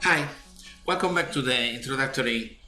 Hi, welcome back to the introductory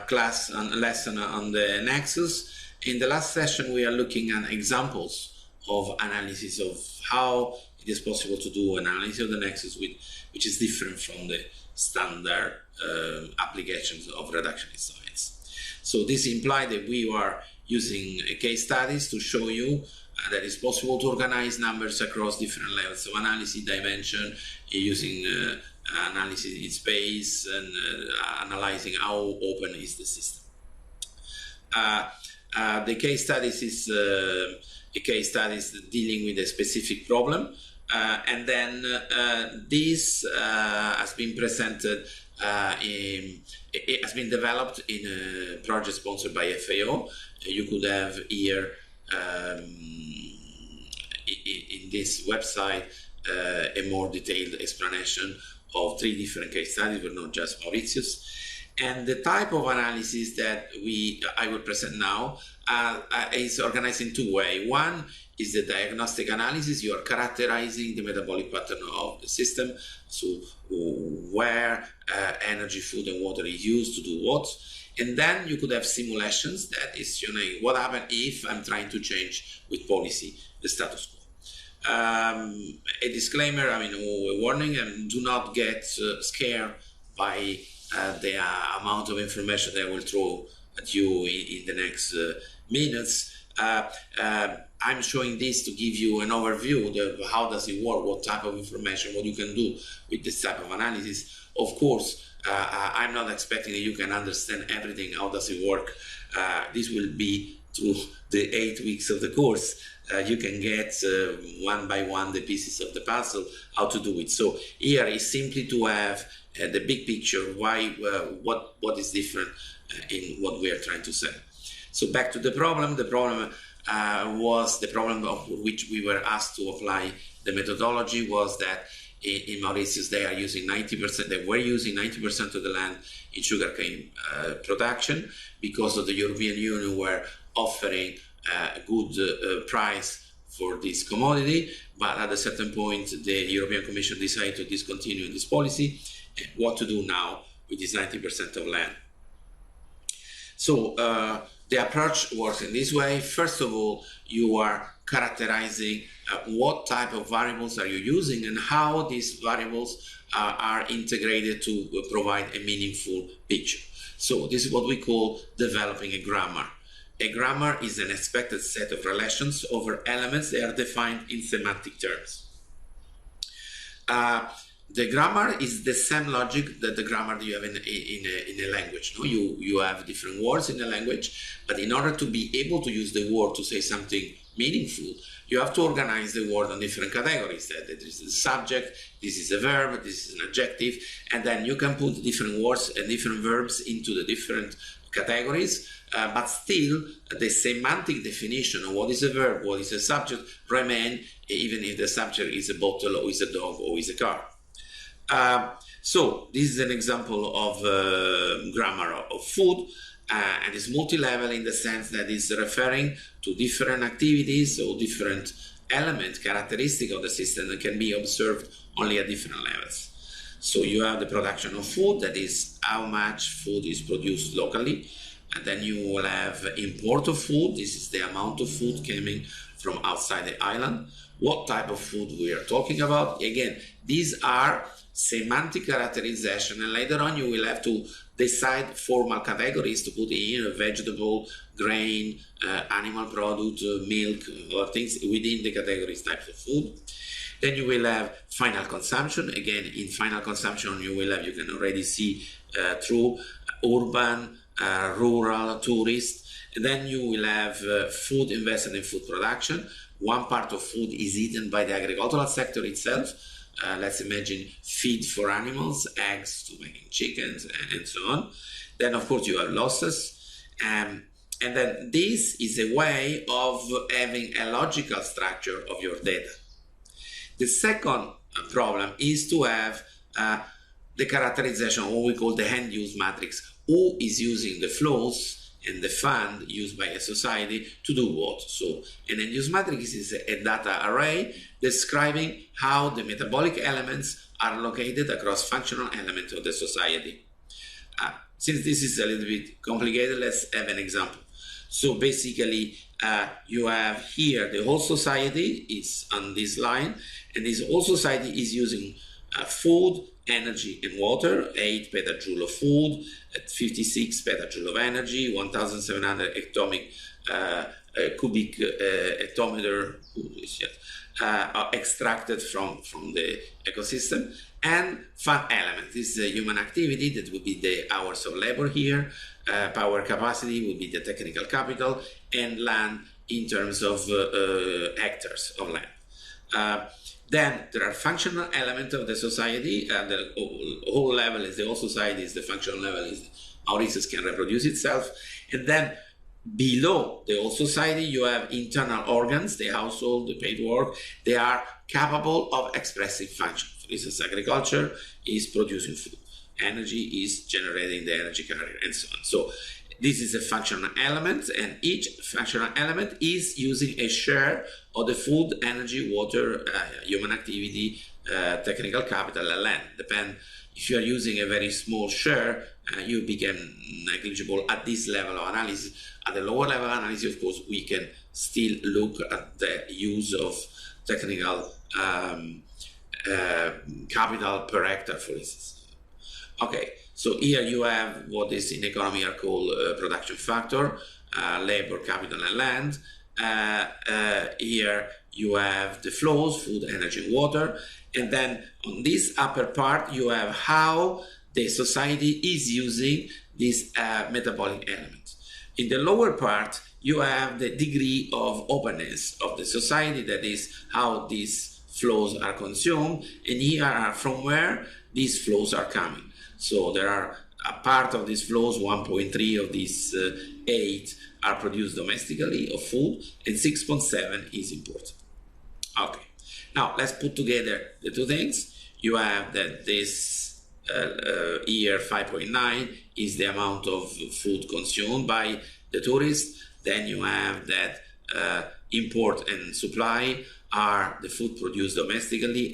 class and lesson on the nexus. In the last session, we are looking at examples of analysis of how it is possible to do analysis of the nexus, which is different from the standard applications of reductionist science. So this implies that we are using case studies to show you that it's possible to organize numbers across different levels of analysis, dimension, using analysis in space and analyzing how open is the system. The case studies is a case studies dealing with a specific problem, and then this has been presented. It has been developed in a project sponsored by FAO. You could have here in this website a more detailed explanation of 3 different case studies, but not just Mauritius. And the type of analysis that I will present now is organized in 2 ways. One is the diagnostic analysis. You are characterizing the metabolic pattern of the system, so where energy, food, and water is used to do what. And then you could have simulations that is, what happens if I'm trying to change with policy the status quo. A disclaimer, a warning, and do not get scared by the amount of information that I will throw at you in the next minutes. I'm showing this to give you an overview of how does it work, what type of information, what you can do with this type of analysis. Of course, I'm not expecting that you can understand everything, how does it work. This will be through the 8 weeks of the course. You can get one by one the pieces of the puzzle, how to do it. So here is simply to have the big picture, why, what is different in what we are trying to say. So back to the problem. The problem was the problem of which we were asked to apply the methodology was that in Mauritius they are using 90%. They were using 90% of the land in sugarcane production because of the European Union were offering a good price for this commodity, but at a certain point the European Commission decided to discontinue this policy. What to do now with this 90% of land? So the approach works in this way. First of all, you are characterizing what type of variables are you using and how these variables are integrated to provide a meaningful picture. So this is what we call developing a grammar. A grammar is an expected set of relations over elements that are defined in semantic terms. The grammar is the same logic that the grammar that you have in a language. No? You have different words in a language, but in order to be able to use the word to say something meaningful, you have to organize the word on different categories. That is the subject, this is a verb, this is an adjective, and then you can put different words and different verbs into the different categories, but still the semantic definition of what is a verb, what is a subject remain, even if the subject is a bottle or is a dog or is a car. So this is an example of grammar of food, and it's multi-level in the sense that it's referring to different activities or different elements, characteristics of the system that can be observed only at different levels. So you have the production of food, that is how much food is produced locally, and then you will have import of food. This is the amount of food coming from outside the island. What type of food we are talking about? Again, these are semantic characterization, and later on you will have to decide formal categories to put in vegetable, grain, animal product, milk, or things within the categories types of food. Then you will have final consumption. Again, in final consumption you can already see through urban, rural, tourist. And then you will have food invested in food production. One part of food is eaten by the agricultural sector itself. Let's imagine feed for animals, eggs to making chickens, and so on. Then, of course, you have losses. And then this is a way of having a logical structure of your data. The second problem is to have the characterization of what we call the end-use matrix. Who is using the flows and the fund used by a society to do what. So an end-use matrix is a data array describing how the metabolic elements are located across functional elements of the society. Since this is a little bit complicated, let's have an example. So basically, you have here the whole society is on this line, and this whole society is using food, energy, and water, 8 petajoule of food, 56 petajoule of energy, 1,700 atomic cubic atometer extracted from the ecosystem, and fun element. This is a human activity that would be the hours of labor here, power capacity would be the technical capital, and land in terms of hectares of land. Then there are functional elements of the society. The whole level is the whole society is the functional level is Mauritius can reproduce itself. And then below the whole society, you have internal organs, the household, the paid work. They are capable of expressive function. For instance, agriculture is producing food. Energy is generating the energy carrier, and so on. So this is a functional element, and each functional element is using a share of the food, energy, water, human activity, technical capital, and land. Depend if you are using a very small share, you become negligible at this level of analysis. At the lower level analysis, of course, we can still look at the use of technical capital per hectare, for instance. Okay, so here you have what is in economy are called production factor, labor, capital, and land. Here you have the flows, food, energy, and water. And then on this upper part, you have how the society is using this metabolic element. In the lower part, you have the degree of openness of the society, that is how these flows are consumed, and here are from where these flows are coming. So there are a part of these flows, 1.3 of these 8 are produced domestically of food, and 6.7 is imported. Okay, now let's put together the two things. You have that this year 5.9 is the amount of food consumed by the tourists. Then you have that import and supply are the food produced domestically,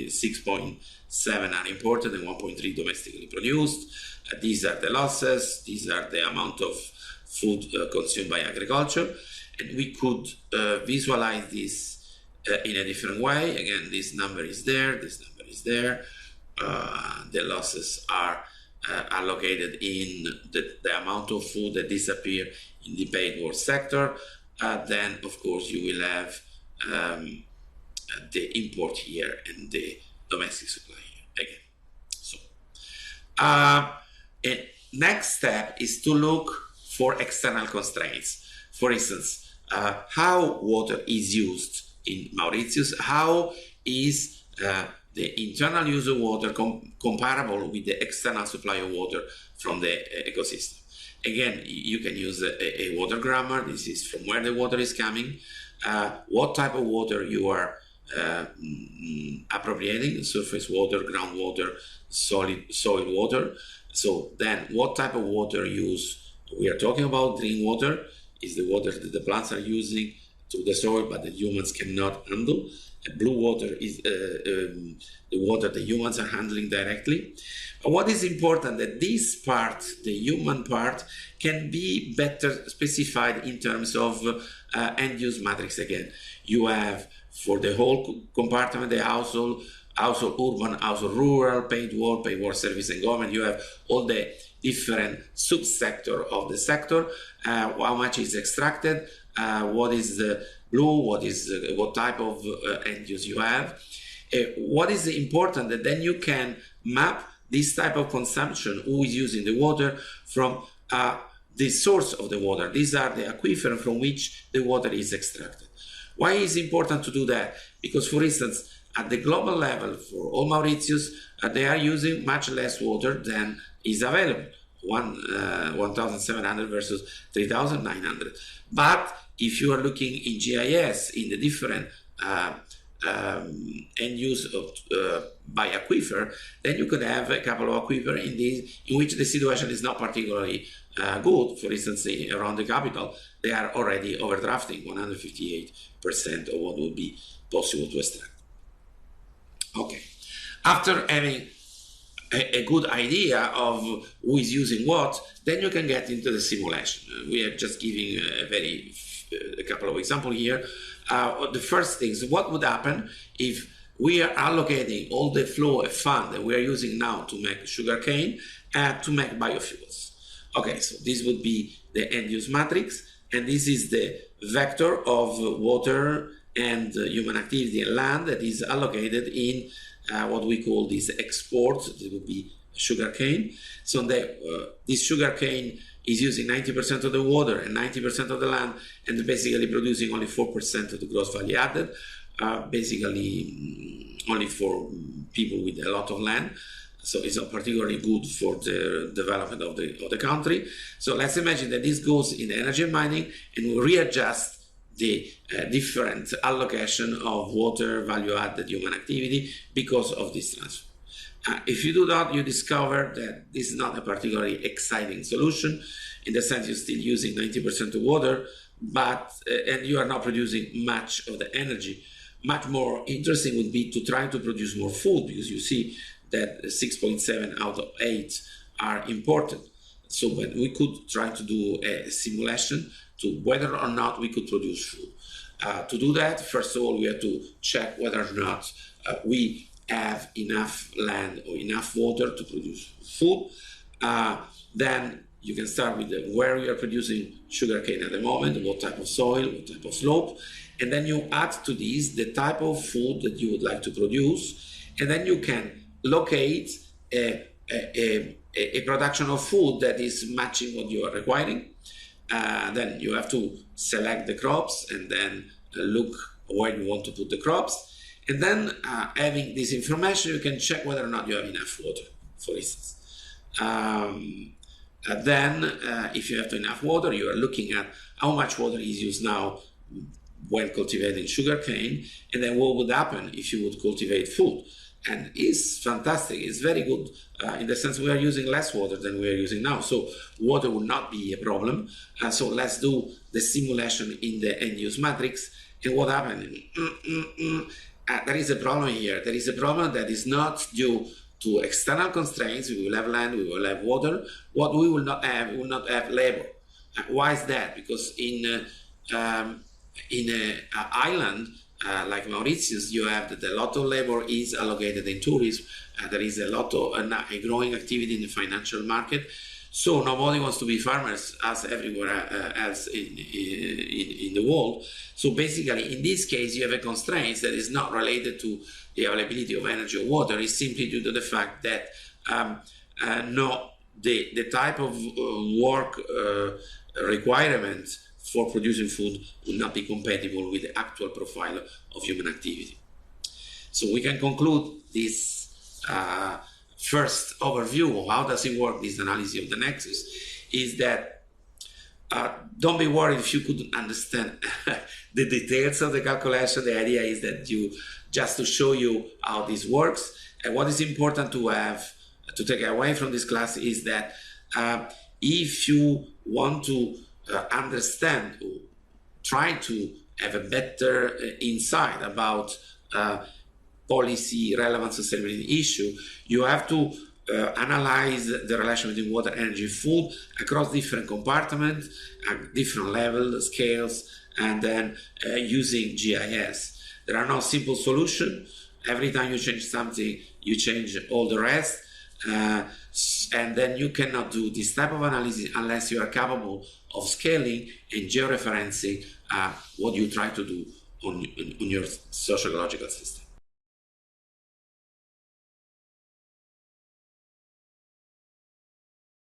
6.7 are imported and 1.3 domestically produced. These are the losses, these are the amount of food consumed by agriculture, and we could visualize this in a different way. Again, this number is there, this number is there. The losses are allocated in the amount of food that disappear in the paid work sector. Then, of course, you will have the import here and the domestic supply here again. So, a next step is to look for external constraints. For instance, how water is used in Mauritius, how is the internal use of water comparable with the external supply of water from the ecosystem. Again, you can use a water grammar. This is from where the water is coming, what type of water you are appropriating, surface water, groundwater, soil water. So then what type of water use we are talking about? Green water is the water that the plants are using to the soil, but the humans cannot handle. Blue water is the water the humans are handling directly. What is important that this part, the human part, can be better specified in terms of end-use matrix. Again, you have for the whole compartment, the household urban, household rural, paid work service, and government. You have all the different subsector of the sector, how much is extracted, what is the blue, what type of end use you have. What is important that then you can map this type of consumption, who is using the water, from the source of the water. These are the aquifer from which the water is extracted. Why is it important to do that? Because, for instance, at the global level, for all Mauritius, they are using much less water than is available, 1,700 versus 3,900. But if you are looking in GIS, in the different and use by aquifer, then you could have a couple of aquifer in which the situation is not particularly good. For instance, around the capital, they are already overdrafting 158% of what would be possible to extract. Okay, after having a good idea of who is using what, then you can get into the simulation. We are just giving a couple of examples here. The first things, what would happen if we are allocating all the flow of fund that we are using now to make sugarcane to make biofuels. Okay, so this would be the end-use matrix, and this is the vector of water and human activity and land that is allocated in what we call this export. It would be sugarcane. So this sugarcane is using 90% of the water and 90% of the land, and basically producing only 4% of the gross value added, basically only for people with a lot of land. So it's not particularly good for the development of the country. So let's imagine that this goes in energy and mining, and we readjust the different allocation of water, value-added human activity because of this transfer. If you do that, you discover that this is not a particularly exciting solution. In the sense, you're still using 90% of water, and you are not producing much of the energy. Much more interesting would be to try to produce more food, because you see that 6.7 out of 8 are imported. So we could try to do a simulation to whether or not we could produce food. To do that, first of all, we have to check whether or not we have enough land or enough water to produce food. Then you can start with where we are producing sugarcane at the moment, what type of soil, what type of slope, and then you add to this the type of food that you would like to produce, and then you can locate a production of food that is matching what you are requiring. Then you have to select the crops and then look where you want to put the crops. And then having this information, you can check whether or not you have enough water, for instance. Then if you have enough water, you are looking at how much water is used now when cultivating sugarcane, and then what would happen if you would cultivate food. And it's fantastic. It's very good in the sense we are using less water than we are using now. So water will not be a problem. So let's do the simulation in the end-use matrix. And what happened? There is a problem here. There is a problem that is not due to external constraints. We will have land, we will have water. What we will not have, we will not have labor. Why is that? Because in an island like Mauritius, you have that a lot of labor is allocated in tourism. There is a lot of a growing activity in the financial market. So nobody wants to be farmers as everywhere else in the world. So basically, in this case, you have a constraint that is not related to the availability of energy or water. It's simply due to the fact that the type of work requirements for producing food will not be compatible with the actual profile of human activity. So we can conclude this first overview of how does it work, this analysis of the nexus, is that don't be worried if you couldn't understand the details of the calculation. The idea is that just to show you how this works. And what is important to take away from this class is that if you want to understand, try to have a better insight about policy relevant sustainability issue, you have to analyze the relation between water, energy, food across different compartments, at different levels, scales, and then using GIS. There are no simple solutions. Every time you change something, you change all the rest. And then you cannot do this type of analysis unless you are capable of scaling and georeferencing what you try to do on your socio-ecological system.